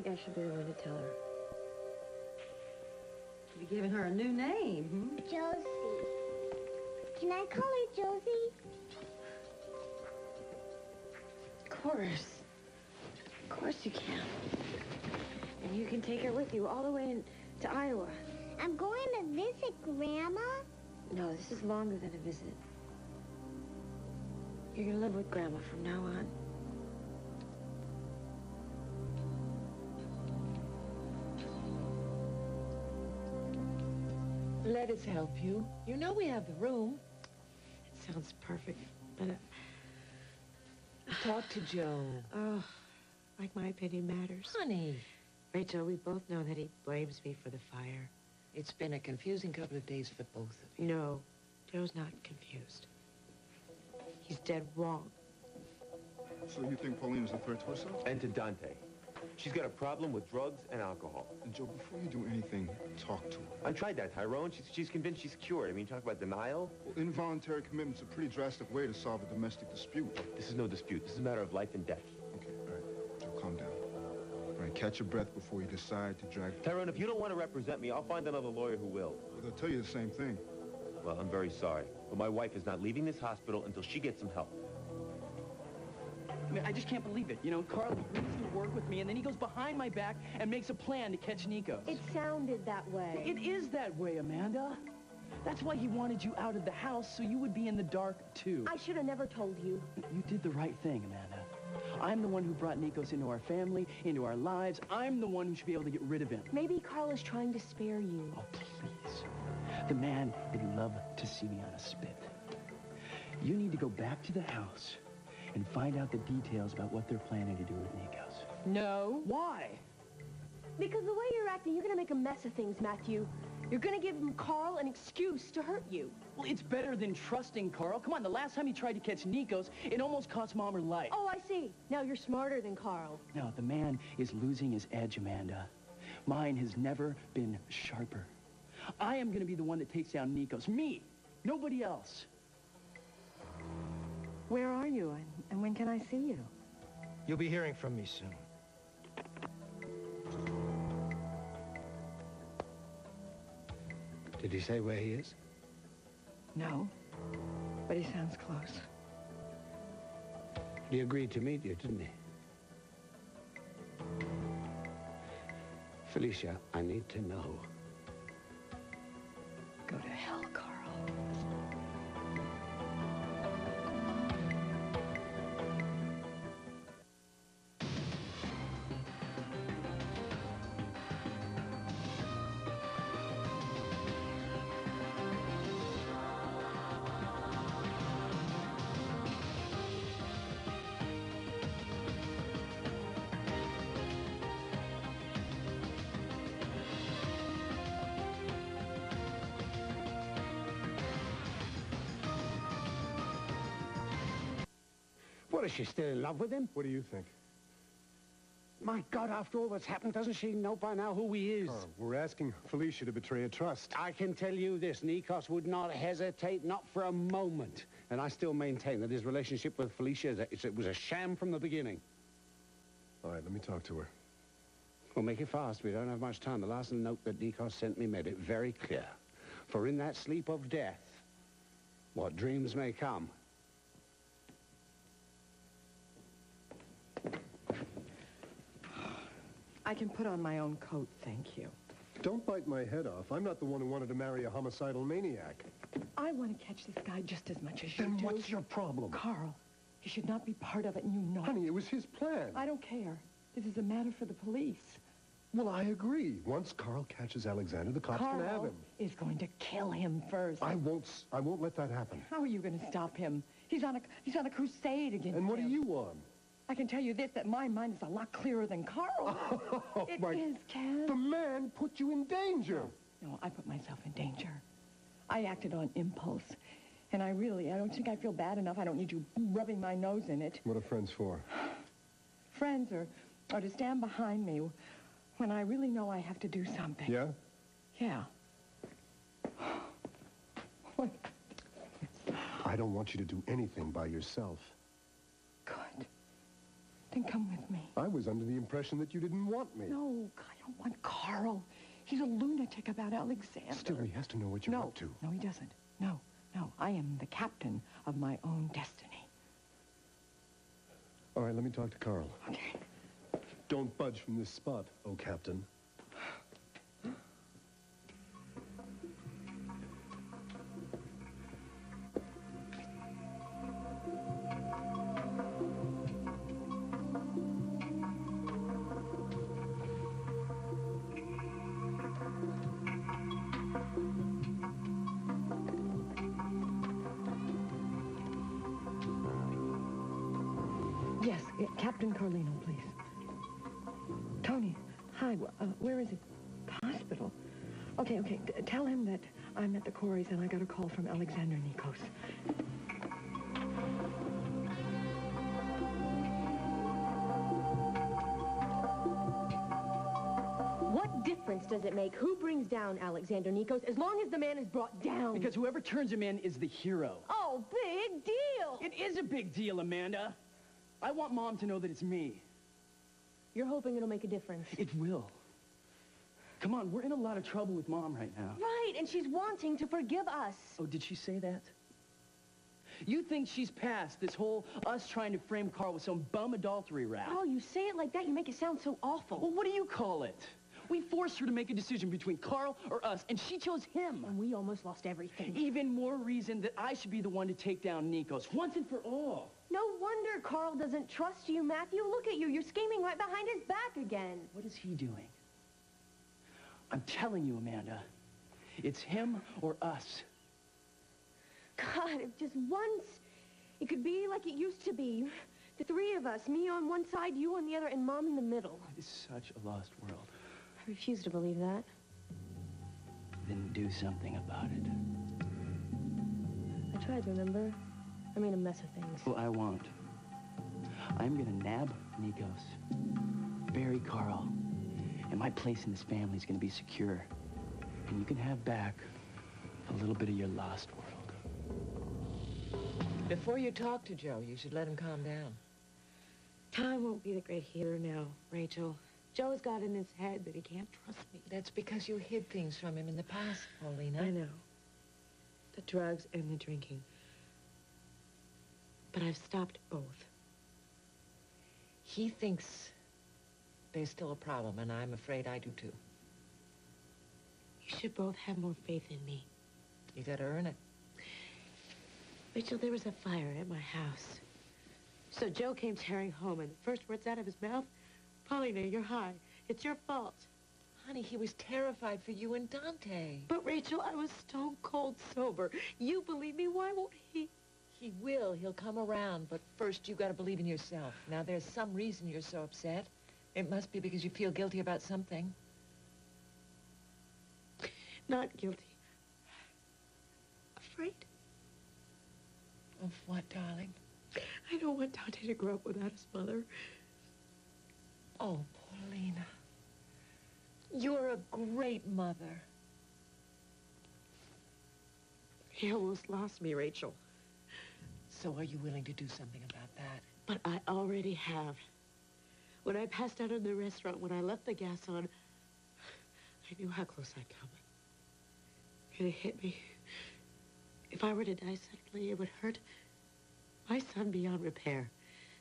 think I should be the one to tell her? You're giving her a new name, hmm? Josie. Can I call her Josie? Of course. Of course you can. And you can take her with you all the way to Iowa. I'm going to visit Grandma. No, this is longer than a visit. You're gonna live with Grandma from now on. Let us help you. You know we have the room. It sounds perfect, but... Talk to Joe. Oh, like my opinion matters. Honey. Rachel, we both know that he blames me for the fire. It's been a confusing couple of days for both of you. No, Joe's not confused. He's dead wrong. So you think Pauline is a threat to herself? And to Dante. She's got a problem with drugs and alcohol. And Joe, before you do anything, talk to her. I tried that, Tyrone. She's convinced she's cured. I mean, talk about denial. Well, involuntary commitment's a pretty drastic way to solve a domestic dispute. This is no dispute. This is a matter of life and death. Okay, all right. Joe, calm down. All right, catch your breath before you decide to drag... Tyrone, if you don't want to represent me, I'll find another lawyer who will. Well, they'll tell you the same thing. Well, I'm very sorry, but my wife is not leaving this hospital until she gets some help. I mean, I just can't believe it. You know, Carl agrees to work with me, and then he goes behind my back and makes a plan to catch Nikos. It sounded that way. It is that way, Amanda. That's why he wanted you out of the house, so you would be in the dark, too. I should have never told you. You did the right thing, Amanda. I'm the one who brought Nikos into our family, into our lives. I'm the one who should be able to get rid of him. Maybe Carl is trying to spare you. Oh, please. The man would love to see me on a spit. You need to go back to the house and find out the details about what they're planning to do with Nikos. No. Why? Because the way you're acting, you're going to make a mess of things, Matthew. You're going to give Carl an excuse to hurt you. Well, it's better than trusting Carl. Come on, the last time he tried to catch Nikos, it almost cost Mom her life. Oh, I see. Now you're smarter than Carl. No, the man is losing his edge, Amanda. Mine has never been sharper. I am going to be the one that takes down Nikos. Me. Nobody else. Where are you, and when can I see you? You'll be hearing from me soon. Did he say where he is? No, but he sounds close. He agreed to meet you, didn't he? Felicia, I need to know. Go to hell, Carl. What, is she still in love with him? What do you think? My God, after all that's happened, doesn't she know by now who he is? Carl, we're asking Felicia to betray a trust. I can tell you this, Nikos would not hesitate, not for a moment. And I still maintain that his relationship with Felicia, it was a sham from the beginning. All right, let me talk to her. Well, make it fast. We don't have much time. The last note that Nikos sent me made it very clear. For in that sleep of death, what dreams may come. I can put on my own coat, thank you. Don't bite my head off. I'm not the one who wanted to marry a homicidal maniac. I want to catch this guy just as much as you Then do. what's your problem? Carl, he should not be part of it, and you know it. Honey, it was his plan. I don't care. This is a matter for the police. Well, I agree. Once Carl catches Alexander, the cops can have Carl him. is going to kill him first. I won't let that happen. How are you going to stop him? He's on a crusade against him. And what are you on? I can tell you this, that my mind is a lot clearer than Carl. It is, Ken. The man put you in danger. No, I put myself in danger. I acted on impulse. And I don't think I feel bad enough. I don't need you rubbing my nose in it. What are friends for? Friends are to stand behind me when I really know I have to do something. Yeah? Yeah. What? I don't want you to do anything by yourself. Good. Then come with me. I was under the impression that you didn't want me. No, I don't want Carl. He's a lunatic about Alexander. Still, he has to know what you're up to. No, he doesn't. No. I am the captain of my own destiny. All right, let me talk to Carl. Okay. Don't budge from this spot, oh Captain. Yes, Captain Carlino, please. Tony, hi, where is it? The hospital. Okay, tell him that I'm at the quarries and I got a call from Alexander Nikos. What difference does it make who brings down Alexander Nikos as long as the man is brought down? Because whoever turns him in is the hero. Oh, big deal! It is a big deal, Amanda. I want Mom to know that it's me. You're hoping it'll make a difference. It will. Come on, we're in a lot of trouble with Mom right now. Right, and she's wanting to forgive us. Oh, did she say that? You think she's past this whole us trying to frame Carl with some bum adultery rap? Oh, you say it like that, you make it sound so awful. Well, what do you call it? We forced her to make a decision between Carl or us, and she chose him. And we almost lost everything. Even more reason that I should be the one to take down Nikos, once and for all. No wonder Carl doesn't trust you, Matthew. Look at you. You're scheming right behind his back again. What is he doing? I'm telling you, Amanda, it's him or us. God, if just once it could be like it used to be. The three of us, me on one side, you on the other, and Mom in the middle. It is such a lost world. I refuse to believe that. Then do something about it. I tried, remember? I made a mess of things. Well, I won't. I'm gonna nab Nikos, bury Carl, and my place in this family is gonna be secure. And you can have back a little bit of your lost world. Before you talk to Joe, you should let him calm down. Time won't be the great healer now, Rachel. Joe's got in his head that he can't trust me. That's because you hid things from him in the past, Paulina. I know. The drugs and the drinking. But I've stopped both. He thinks there's still a problem, and I'm afraid I do too. You should both have more faith in me. You gotta earn it. Rachel, there was a fire at my house. So Joe came tearing home, and the first words out of his mouth, Paulina, you're high. It's your fault. Honey, he was terrified for you and Dante. But Rachel, I was stone cold sober. You believe me, why won't he? He will. He'll come around. But first, you gotta believe in yourself. Now, there's some reason you're so upset. It must be because you feel guilty about something. Not guilty. Afraid. Of what, darling? I don't want Dante to grow up without his mother. Oh, Paulina. You're a great mother. He almost lost me, Rachel. So are you willing to do something about that? But I already have. When I passed out in the restaurant, when I left the gas on, I knew how close I'd come. And it hit me. If I were to die suddenly, it would hurt my son beyond repair.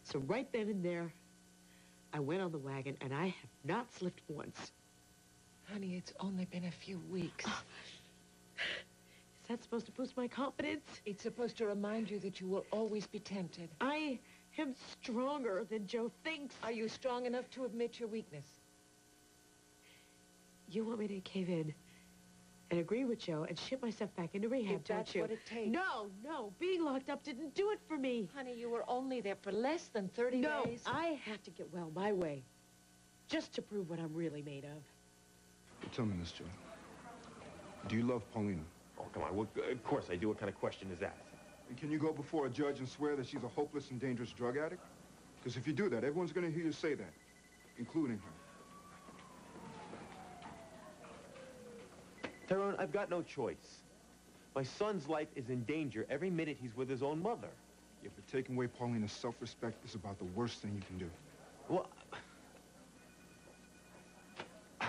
So right then and there, I went on the wagon, and I have not slipped once. Honey, it's only been a few weeks. Is that supposed to boost my confidence? It's supposed to remind you that you will always be tempted. I am stronger than Joe thinks. Are you strong enough to admit your weakness? You want me to cave in and agree with Joe and ship myself back into rehab, If that's don't you? what it takes. No. Being locked up didn't do it for me. Honey, you were only there for less than 30 No, days. I have to get well my way. Just to prove what I'm really made of. Tell me this, Joe. Do you love Paulina? Oh, come on. Well, of course I do. What kind of question is that? And can you go before a judge and swear that she's a hopeless and dangerous drug addict? Because if you do that, everyone's going to hear you say that, including her. Tyrone, I've got no choice. My son's life is in danger every minute he's with his own mother. Yeah, but taking away Paulina's self-respect is about the worst thing you can do. Well,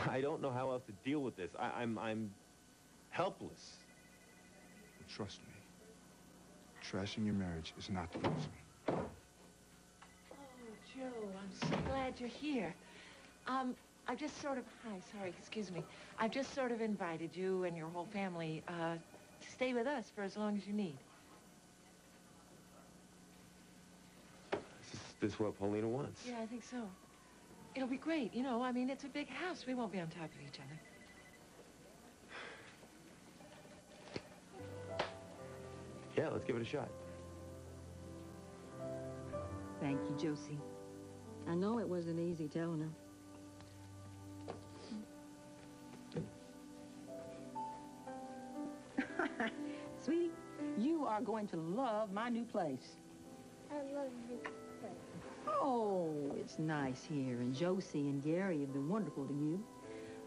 I don't know how else to deal with this. I'm helpless. Trust me. Trashing your marriage is not the reason. Oh, Joe, I'm so glad you're here. I've just sort of... Hi, sorry, excuse me. I've just sort of invited you and your whole family to stay with us for as long as you need. Is this what Paulina wants? Yeah, I think so. It'll be great, you know. I mean, it's a big house. We won't be on top of each other. Yeah, let's give it a shot. Thank you, Josie. I know it wasn't easy telling her. Sweetie, you are going to love my new place. I love this place. Oh, it's nice here, and Josie and Gary have been wonderful to you.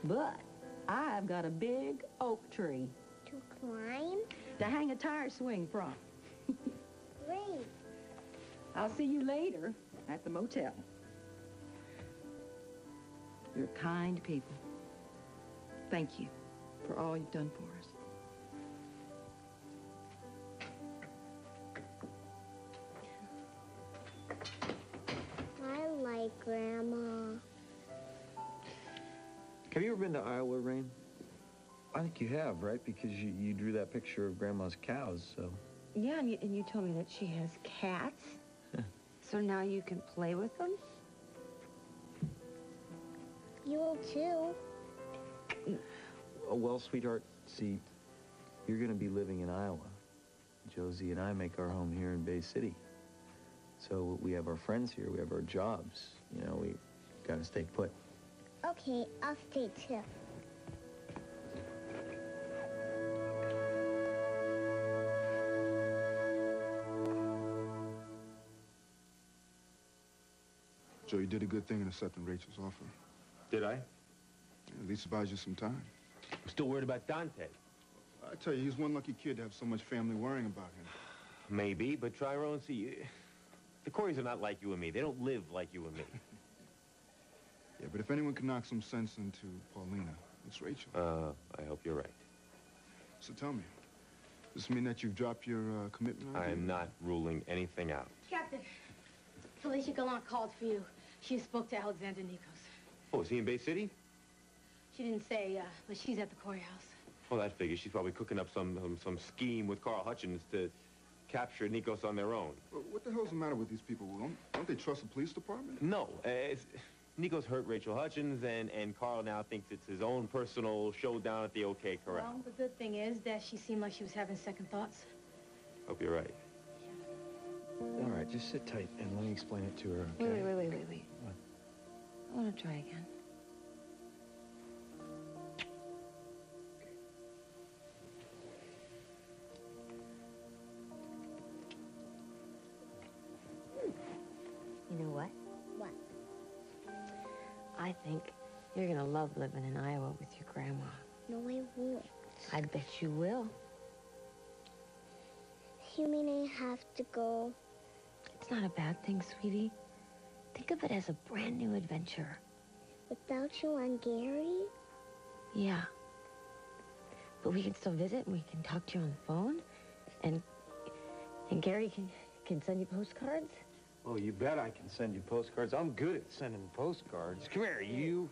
But I've got a big oak tree To climb? to hang a tire swing from. Great. I'll see you later at the motel. You're kind people. Thank you for all you've done for us. I like Grandma. Have you ever been to Iowa, Rain? I think you have, right? Because you drew that picture of Grandma's cows, so... Yeah, and you told me that she has cats. So now you can play with them? You will too. Oh, well, sweetheart, see, you're going to be living in Iowa. Josie and I make our home here in Bay City. So we have our friends here, we have our jobs. You know, we got to stay put. Okay, I'll stay too. Joe, you did a good thing in accepting Rachel's offer. Did I? At least it buys you some time. I'm still worried about Dante. I tell you, he's one lucky kid to have so much family worrying about him. Maybe, but Tyrone, see, the Coreys are not like you and me. They don't live like you and me. Yeah, but if anyone can knock some sense into Paulina, it's Rachel. I hope you're right. So tell me, does this mean that you've dropped your commitment idea? I am not ruling anything out. Captain, Felicia Gallant called for you. She spoke to Alexander Nikos. Oh, is he in Bay City? She didn't say, but she's at the courthouse. Well, that figures. She's probably cooking up some scheme with Carl Hutchins to capture Nikos on their own. Well, what the hell's the matter with these people? Don't they trust the police department? No. Nikos hurt Rachel Hutchins, and Carl now thinks it's his own personal showdown at the OK Corral. Well, the good thing is that she seemed like she was having second thoughts. Hope you're right. All right, just sit tight and let me explain it to her, okay? Wait. What? I want to try again. You know what? What? I think you're going to love living in Iowa with your grandma. No, I won't. I bet you will. You mean I have to go? It's not a bad thing, sweetie. Think of it as a brand new adventure. Without you and Gary? Yeah. But we can still visit and we can talk to you on the phone. And Gary can send you postcards. Oh, you bet I can send you postcards. I'm good at sending postcards. Come here, you.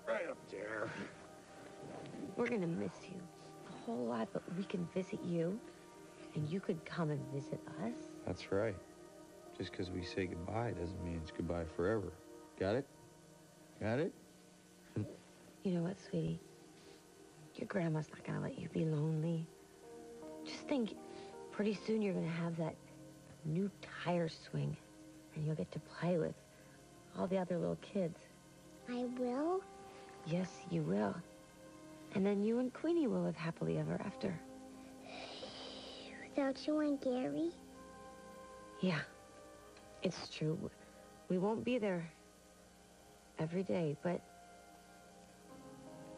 Right up there. We're gonna miss you a whole lot, but we can visit you. And you could come and visit us. That's right. Just because we say goodbye doesn't mean it's goodbye forever. Got it? Got it? You know what, sweetie? Your grandma's not gonna let you be lonely. Just think, pretty soon you're gonna have that new tire swing, and you'll get to play with all the other little kids. I will? Yes, you will. And then you and Queenie will live happily ever after. Without you and Gary? Yeah, it's true. We won't be there every day, but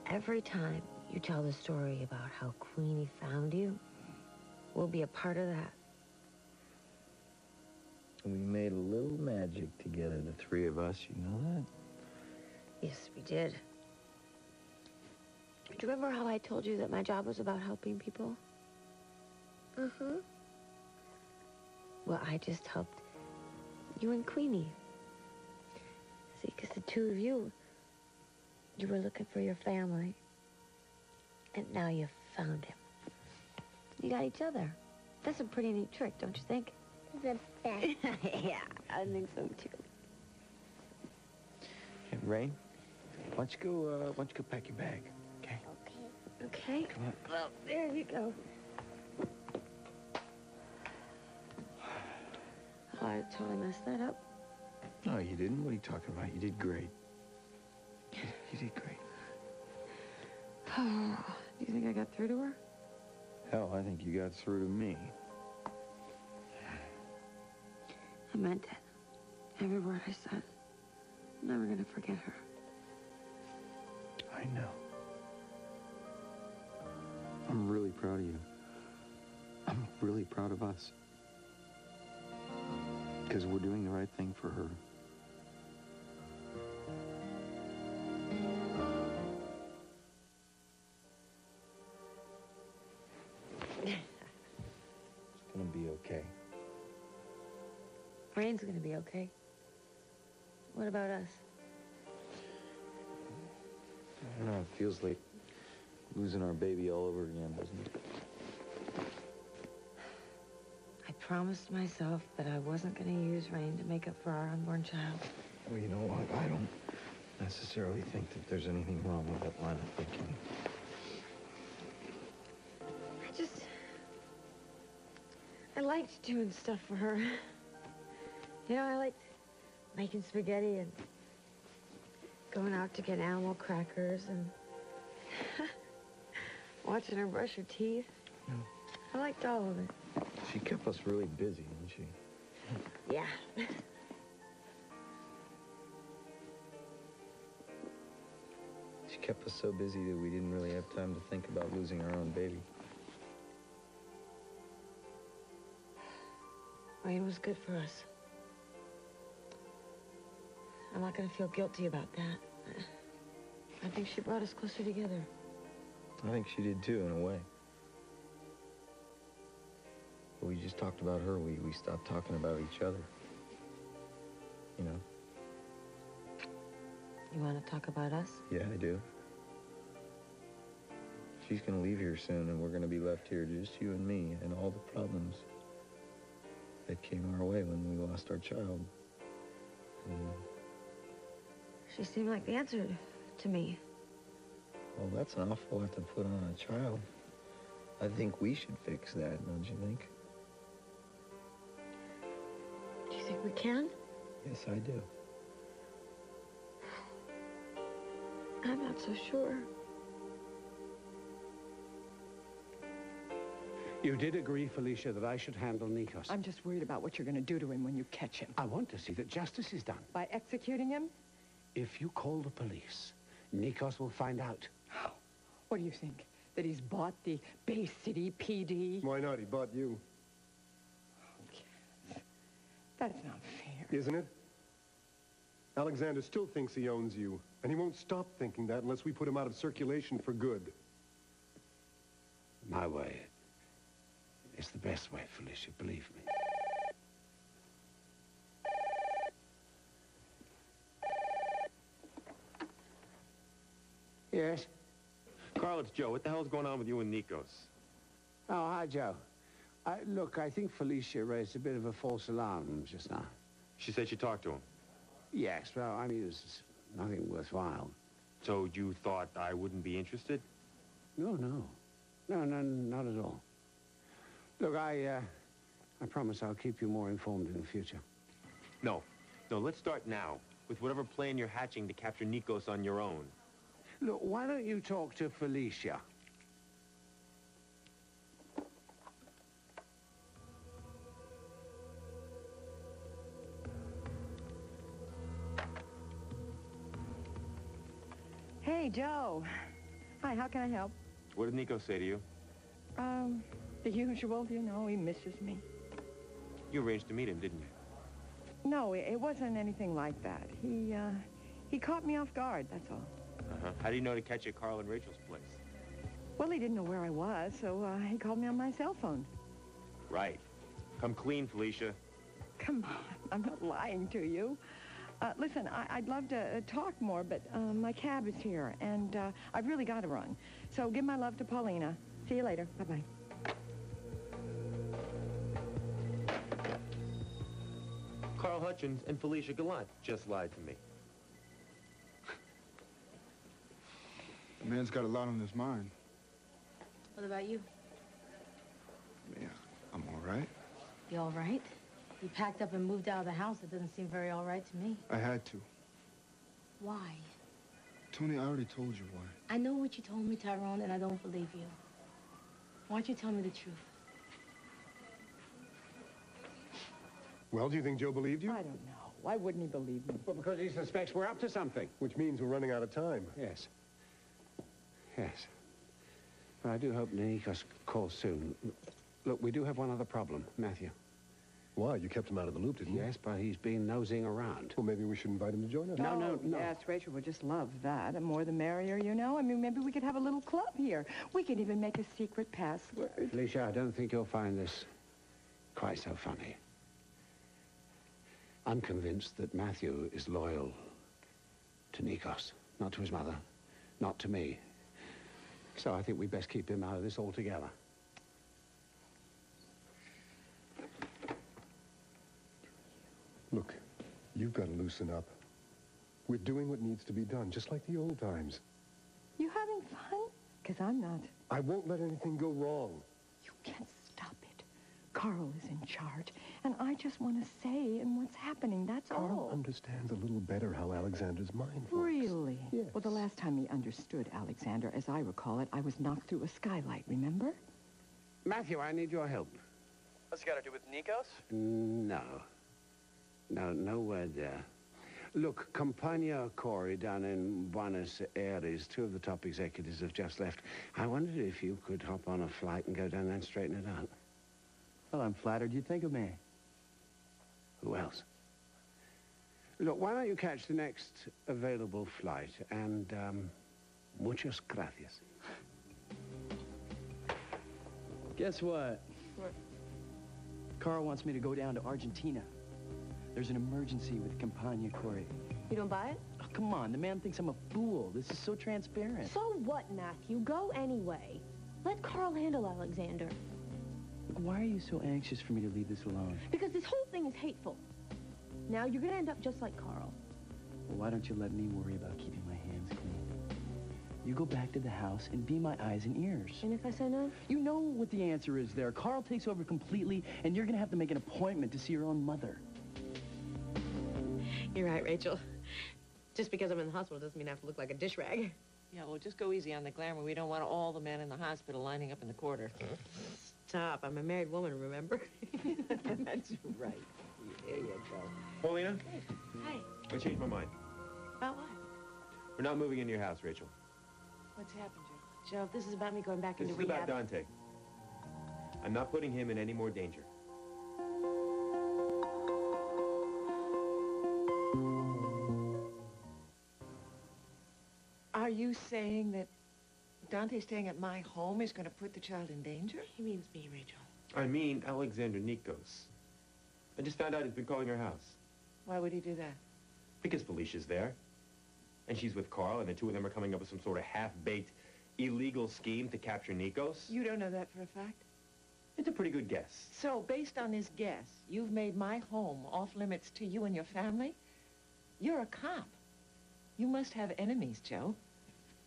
every time you tell the story about how Queenie found you, we'll be a part of that. And we made a little magic together, the three of us. You know that? Yes, we did. Do you remember how I told you that my job was about helping people? Uh-huh. Well, I just helped you and Queenie. See, because the two of you were looking for your family. And now you've found him. You got each other. That's a pretty neat trick, don't you think? The best. Yeah, I think so, too. Hey, Rain, why don't you go pack your bag, okay? Okay. Come on. Well, there you go. Oh, I totally messed that up. No, you didn't. What are you talking about? You did great. You did great. Do you think I got through to her? Hell, I think you got through to me. I meant it. Every word I said. I'm never gonna forget her. I know. I'm really proud of you. I'm really proud of us. Because we're doing the right thing for her. It's gonna be okay. Rain's gonna be okay. What about us? I don't know, it feels like losing our baby all over again, doesn't it? I promised myself that I wasn't gonna use Rain to make up for our unborn child. Well, you know what? I don't necessarily think that there's anything wrong with that line of thinking. I liked doing stuff for her. You know, I liked making spaghetti and going out to get animal crackers and watching her brush her teeth. Yeah. I liked all of it. She kept us really busy, didn't she? Yeah. She kept us so busy that we didn't really have time to think about losing our own baby. Rain was good for us. I'm not gonna feel guilty about that. I think she brought us closer together. I think she did too, in a way. But we just talked about her. We stopped talking about each other. You know? You want to talk about us? Yeah, I do. She's gonna leave here soon, and we're gonna be left here, just you and me, and all the problems that came our way when we lost our child. She seemed like the answer to me. Well, that's an awful lot to put on a child. I think we should fix that, don't you think? Do you think we can? Yes, I do. I'm not so sure. You did agree, Felicia, that I should handle Nikos. I'm just worried about what you're going to do to him when you catch him. I want to see that justice is done. By executing him? If you call the police, Nikos will find out. What do you think? That he's bought the Bay City PD? Why not? He bought you. That's not fair. Isn't it? Alexander still thinks he owns you, and he won't stop thinking that unless we put him out of circulation for good. My way is the best way, Felicia, believe me. Yes? Carl, it's Joe. What the hell's going on with you and Nikos? Oh, hi, Joe. Look, I think Felicia raised a bit of a false alarm just now. She said she talked to him. Yes, well, I mean, it was nothing worthwhile. So you thought I wouldn't be interested? No, not at all. Look, I promise I'll keep you more informed in the future. No, let's start now with whatever plan you're hatching to capture Nikos on your own. Look, why don't you talk to Felicia? Hey, Joe. Hi, how can I help? What did Nikos say to you? The usual, you know, he misses me. You arranged to meet him, didn't you? No, it wasn't anything like that. He caught me off guard, that's all. Uh-huh. How do you know to catch you at Carl and Rachel's place? Well, he didn't know where I was, so he called me on my cell phone. Right. Come clean, Felicia. Come on, I'm not lying to you. Listen, I'd love to talk more, but my cab is here, and I've really got to run. So give my love to Paulina. See you later. Bye-bye. Carl Hutchins and Felicia Gallant just lied to me. The man's got a lot on his mind. What about you? Yeah, I'm all right. You all right? You packed up and moved out of the house. It doesn't seem very all right to me. I had to. Why? Tony, I already told you why. I know what you told me, Tyrone, and I don't believe you. Why don't you tell me the truth? Well, do you think Joe believed you? I don't know. Why wouldn't he believe me? Well, because he suspects we're up to something. Which means we're running out of time. Yes. Yes. Well, I do hope Nikos calls soon. Look, we do have one other problem, Matthew. Why? You kept him out of the loop, didn't you? Yes, but he's been nosing around. Well, maybe we should invite him to join us. No. Yes, Rachel would just love that. The more the merrier, you know. I mean, maybe we could have a little club here. We could even make a secret password. Felicia, I don't think you'll find this quite so funny. I'm convinced that Matthew is loyal to Nikos, not to his mother, not to me. So I think we best keep him out of this altogether. Look, you've got to loosen up. We're doing what needs to be done, just like the old times. You having fun? Because I'm not. I won't let anything go wrong. You can't stop it. Carl is in charge, and I just want to say in what's happening, that's Carl all. understands a little better how Alexander's mind works. Really? Yes. Well, the last time he understood Alexander, as I recall it, I was knocked through a skylight, remember? Matthew, I need your help. What's it got to do with Nikos? No. No word there. Look, Compagnia Corey down in Buenos Aires, two of the top executives have just left. I wondered if you could hop on a flight and go down there and straighten it out. Well, I'm flattered you think of me. Who else? Look, why don't you catch the next available flight and, muchas gracias. Guess what? What? Carl wants me to go down to Argentina. There's an emergency with Campagna Corey. You don't buy it? Oh, come on, the man thinks I'm a fool. This is so transparent. So what, Matthew? Go anyway. Let Carl handle Alexander. Why are you so anxious for me to leave this alone? Because this whole thing is hateful. Now you're gonna end up just like Carl. Well, why don't you let me worry about keeping my hands clean? You go back to the house and be my eyes and ears. And if I say no? You know what the answer is there. Carl takes over completely, and you're gonna have to make an appointment to see your own mother. You're right, Rachel. Just because I'm in the hospital doesn't mean I have to look like a dish rag. Yeah, well, just go easy on the glamour. We don't want all the men in the hospital lining up in the corridor. Stop. I'm a married woman, remember? That's right. There you go. Paulina? Hi. I changed my mind. About what? We're not moving into your house, Rachel. What's happened, Joe? Joe, if this is about me going back This into is rehab... about Dante. I'm not putting him in any more danger. Are you saying that Dante staying at my home is going to put the child in danger? He means me, Rachel. I mean Alexander Nikos. I just found out he's been calling her house. Why would he do that? Because Felicia's there. And she's with Carl, and the two of them are coming up with some sort of half-baked illegal scheme to capture Nikos. You don't know that for a fact? It's a pretty good guess. So, based on this guess, you've made my home off-limits to you and your family? You're a cop. You must have enemies, Joe.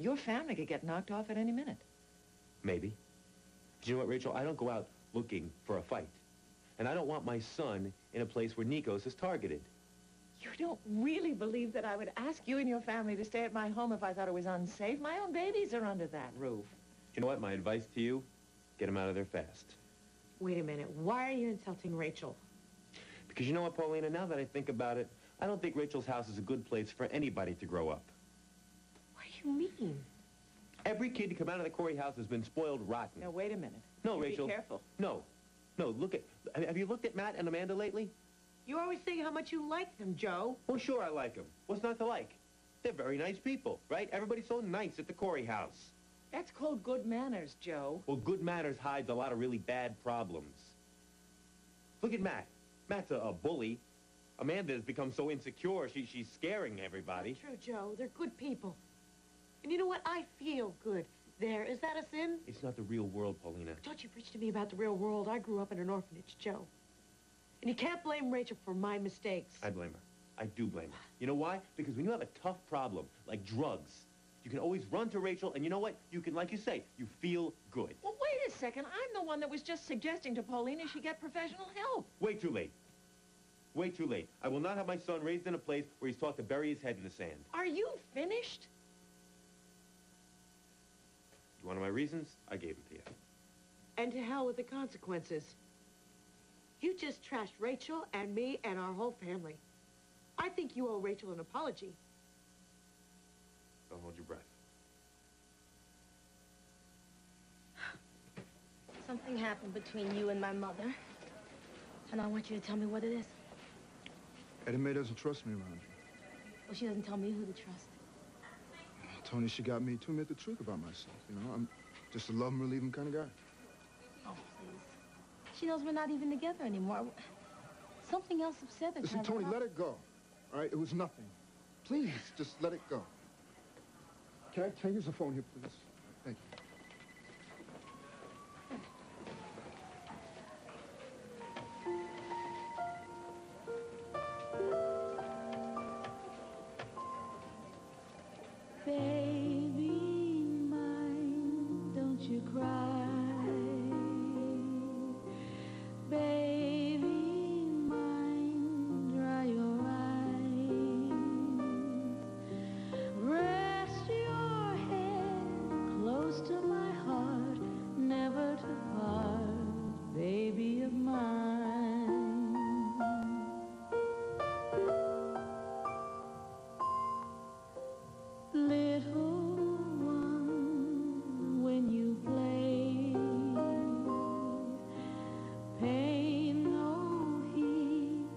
Your family could get knocked off at any minute. Maybe. But you know what, Rachel? I don't go out looking for a fight. And I don't want my son in a place where Nikos is targeted. You don't really believe that I would ask you and your family to stay at my home if I thought it was unsafe? My own babies are under that roof. You know what? My advice to you, get them out of there fast. Wait a minute. Why are you insulting Rachel? Because you know what, Paulina? Now that I think about it, I don't think Rachel's house is a good place for anybody to grow up. What do you mean? Every kid to come out of the Corey house has been spoiled rotten. Now, wait a minute. No, You Rachel. Be careful. No. No, look at... Have you looked at Matt and Amanda lately? You always say how much you like them, Joe. Well, sure I like them. What's not to like? They're very nice people, right? Everybody's so nice at the Corey house. That's called good manners, Joe. Well, good manners hides a lot of really bad problems. Look at Matt. Matt's a bully. Amanda's become so insecure, she's scaring everybody. Not true, Joe. They're good people. And you know what? I feel good there. Is that a sin? It's not the real world, Paulina. Don't you preach to me about the real world. I grew up in an orphanage, Joe. And you can't blame Rachel for my mistakes. I blame her. I do blame her. You know why? Because when you have a tough problem, like drugs, you can always run to Rachel, and you know what? You can, like you say, you feel good. Well, wait a second. I'm the one that was just suggesting to Paulina she get professional help. Way too late. Way too late. I will not have my son raised in a place where he's taught to bury his head in the sand. Are you finished? You want my reasons? I gave them to you. And to hell with the consequences. You just trashed Rachel and me and our whole family. I think you owe Rachel an apology. Don't hold your breath. Something happened between you and my mother. And I want you to tell me what it is. Eddie Mae doesn't trust me around you. Well, she doesn't tell me who to trust. Tony, she got me to admit the truth about myself, you know? I'm just a love and relieve him kind of guy. Oh, please. She knows we're not even together anymore. Something else upset her. Listen, Tony, let it go. All right? It was nothing. Please, just let it go. Can I use the phone here, please? Thank you. Baby mine, don't you cry. Baby mine, dry your eyes. Rest your head close to my heart, never to part, baby of mine. Little one, when you play, pay no heed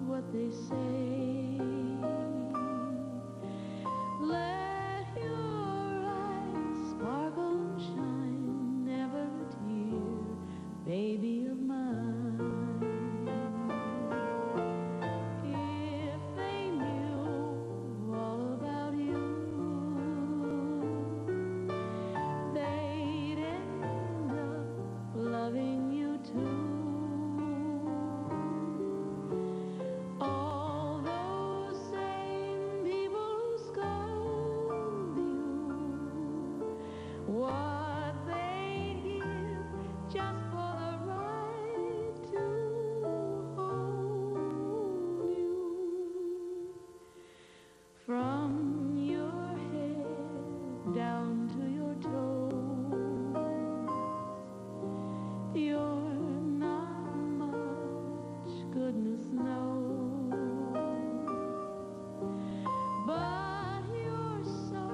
what they say. Let your eyes sparkle and shine, never a tear, baby of mine. If they knew all about you, they'd end up loving you too. All those same people who scold you, what they'd give just for the right to hold you. From your head down to your toes, you're not much, goodness knows, but you're so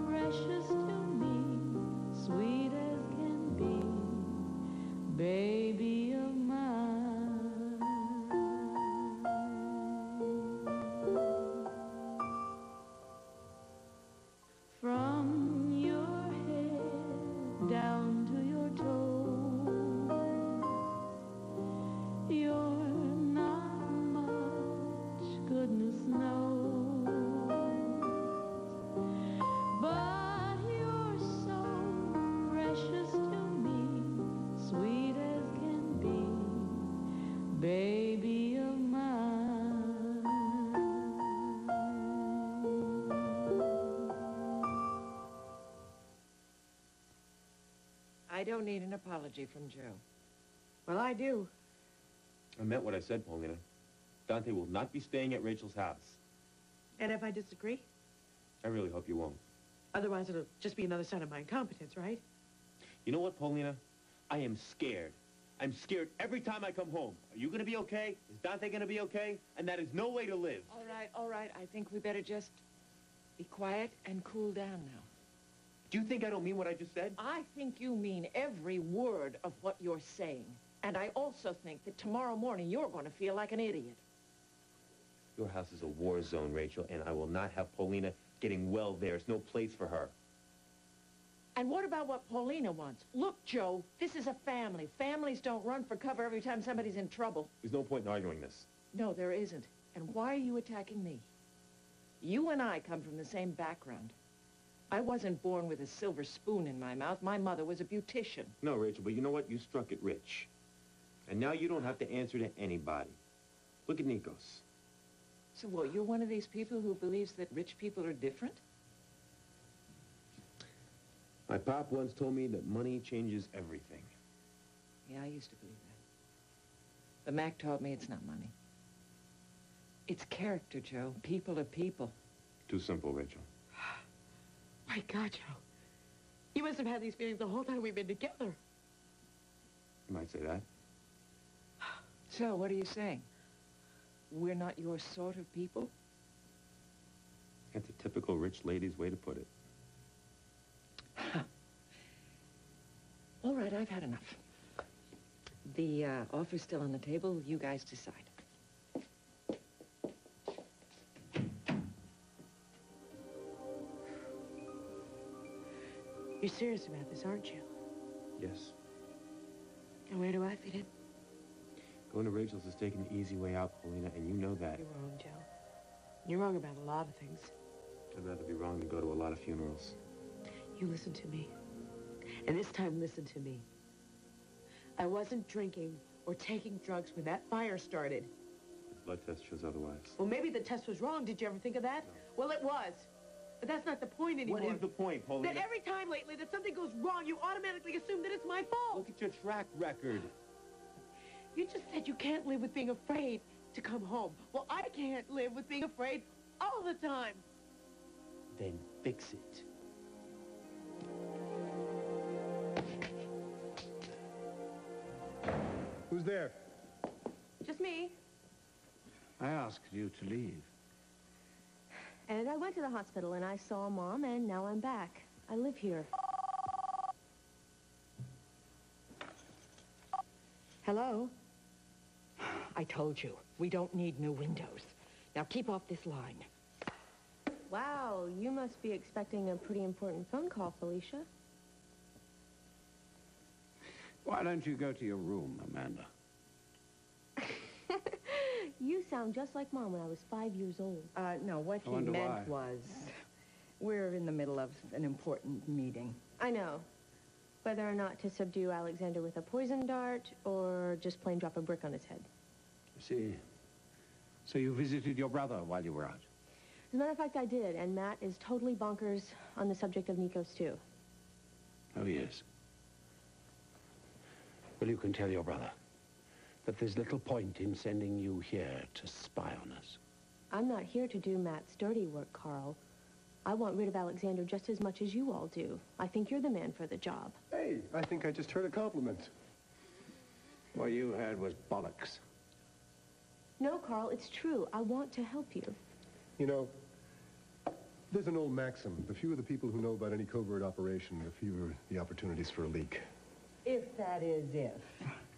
precious to me, sweet as can be, baby of mine. From your head down to your toes, you're not much, goodness knows, but you're so precious to me, sweet as can be, baby of mine. I don't need an apology from Joe. Well, I do. I meant what I said, Paulina. Dante will not be staying at Rachel's house. And if I disagree? I really hope you won't. Otherwise, it'll just be another sign of my incompetence, right? You know what, Paulina? I am scared. I'm scared every time I come home. Are you going to be okay? Is Dante going to be okay? And that is no way to live. All right. I think we better just be quiet and cool down now. Do you think I don't mean what I just said? I think you mean every word of what you're saying. And I also think that tomorrow morning you're going to feel like an idiot. Your house is a war zone, Rachel, and I will not have Paulina getting well there. There's no place for her. And what about what Paulina wants? Look, Joe, this is a family. Families don't run for cover every time somebody's in trouble. There's no point in arguing this. No, there isn't. And why are you attacking me? You and I come from the same background. I wasn't born with a silver spoon in my mouth. My mother was a beautician. No, Rachel, but you know what? You struck it rich. And now you don't have to answer to anybody. Look at Nikos. So what, you're one of these people who believes that rich people are different? My pop once told me that money changes everything. Yeah, I used to believe that. But Mac taught me it's not money. It's character, Joe. People are people. Too simple, Rachel. My God, Joe. You must have had these feelings the whole time we've been together. You might say that. So, what are you saying? We're not your sort of people? That's a typical rich lady's way to put it. All right, I've had enough. The offer's still on the table. You guys decide. You're serious about this, aren't you? Yes. And where do I fit in? Going to Rachel's is taking the easy way out, Paulina, and you know that. You're wrong, Joe. You're wrong about a lot of things. I'd rather be wrong than go to a lot of funerals. You listen to me. And this time, listen to me. I wasn't drinking or taking drugs when that fire started. The blood test shows otherwise. Well, maybe the test was wrong. Did you ever think of that? No. Well, it was. But that's not the point anymore. What is the point, Paulina? That every time lately that something goes wrong, you automatically assume that it's my fault. Look at your track record. You just said you can't live with being afraid to come home. Well, I can't live with being afraid all the time. Then fix it. Who's there? Just me. I asked you to leave. And I went to the hospital and I saw Mom, and now I'm back. I live here. Hello? I told you, we don't need new windows. Now keep off this line. Wow, you must be expecting a pretty important phone call, Felicia. Why don't you go to your room, Amanda? You sound just like Mom when I was 5 years old. No, what he wonder meant why. was, we're in the middle of an important meeting. I know. Whether or not to subdue Alexander with a poison dart or just plain drop a brick on his head. See, so you visited your brother while you were out? As a matter of fact, I did, and Matt is totally bonkers on the subject of Nikos, too. Oh, yes. Well, you can tell your brother that there's little point in sending you here to spy on us. I'm not here to do Matt's dirty work, Carl. I want rid of Alexander just as much as you all do. I think you're the man for the job. Hey, I think I just heard a compliment. What you heard was bollocks. No, Carl, it's true. I want to help you. You know, there's an old maxim. The fewer the people who know about any covert operation, the fewer the opportunities for a leak. If that is if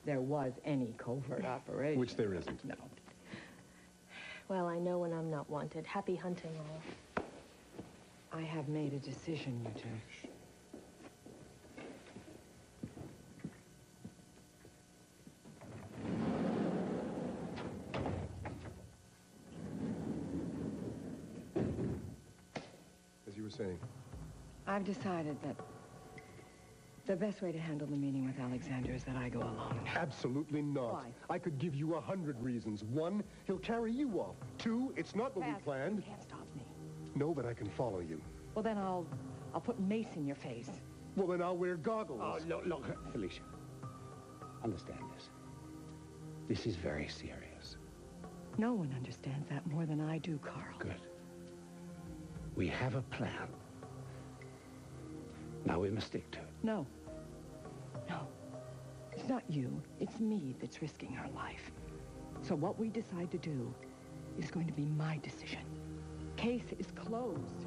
there was any covert operation. Which there isn't. No. Well, I know when I'm not wanted. Happy hunting, all. I have made a decision, you two. As you were saying. I've decided that the best way to handle the meeting with Alexander is that I go alone. Absolutely not. Why? I could give you 100 reasons. 1, he'll carry you off. 2, it's not what we planned. You can't stop me. No, but I can follow you. Well, then I'll put mace in your face. Well, then I'll wear goggles. Oh, look, Felicia. Understand this. This is very serious. No one understands that more than I do, Carl. Good. We have a plan. Now we must stick to it. No. No. It's not you. It's me that's risking our life. So what we decide to do is going to be my decision. Case is closed.